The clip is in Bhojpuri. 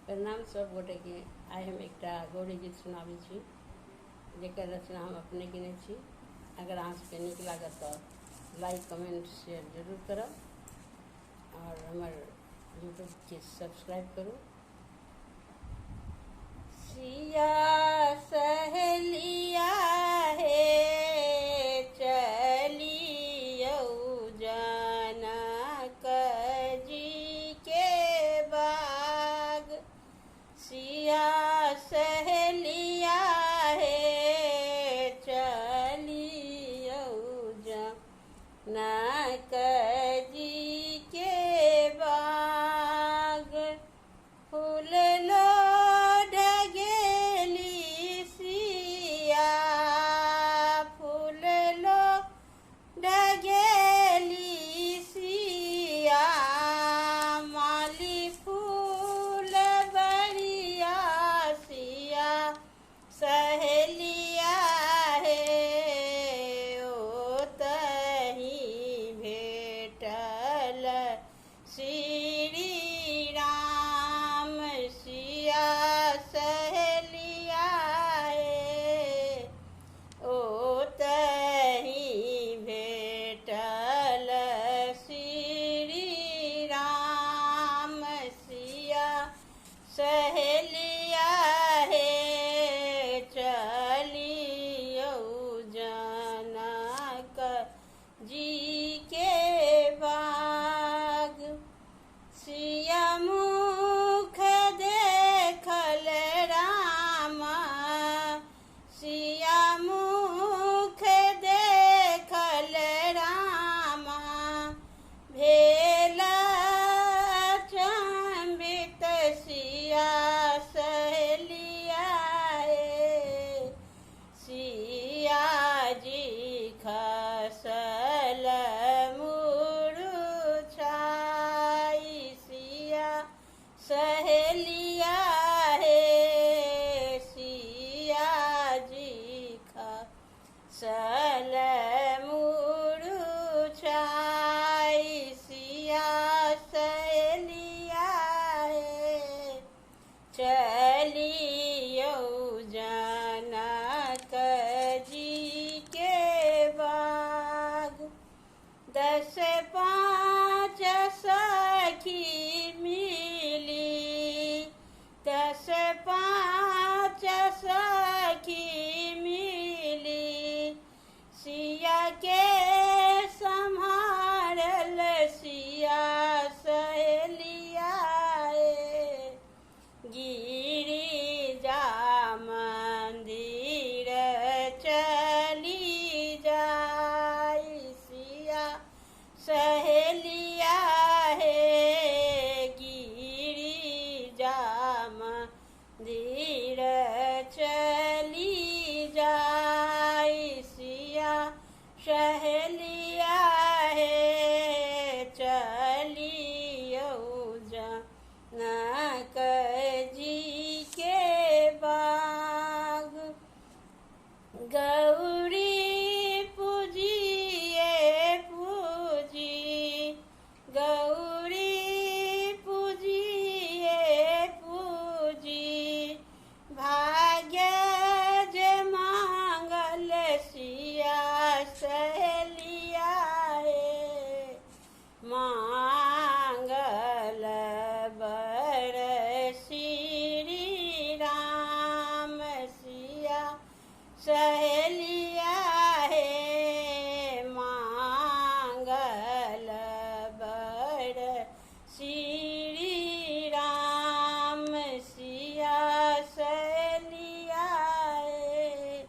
प्रणाम सब गोटे के। आइ हम एक गौरी गीत सुनाबै छी, जेकर रचना हम अपने केने छी। अगर अहाँ सबके नीक लागत तो लाइक कमेंट शेयर जरूर करब और हमर यूट्यूब के सब्सक्राइब करू। सिया सहेलिया हे चलियौ जनक जी के बाग। सिया सहेलिया हे चलियौ जनक जी के बाग। फूल लोढ़ गेली सिया, फूल लोढ़ गेली सिया, माली फूल बरिया सिया सहेलिया हे ओतहि भेटल श्री राम। सिया सहेलिया हे ओतहि भेटल श्री राम। सिया सहेलिया हे चलियौ जनक जी के बाग। सिया मुख देखल राम, सिया मुख देखल राम, भेल अचंभित सिया सहेलिया हे। सिया जी खसल मुरुछाई, सिया सहेलिया हे सिया जी खसल मुरुछाई, सिया सहेलिया हे चलियौ जनक जी के बाग। 10 5 सखी मिली, 10 5 सखी मिली, सिया के सम्हारल सिया सहेलिया हे। गिरिजा मंदिर चली जाई, सिया सहेलिया हे गिरिजा मंदिर चली जाई, सिया सहेलिया हे चलियौ जनक जी के बाग। गौरी पूजिए पूजी, गौरी पूजिए पूजी, भाग्य जे मांगल सिया सहेलिया हे। मांगल बर श्री राम, सिया सहेलिया हे मांगल बर श्री राम। सिया सहेलिया हे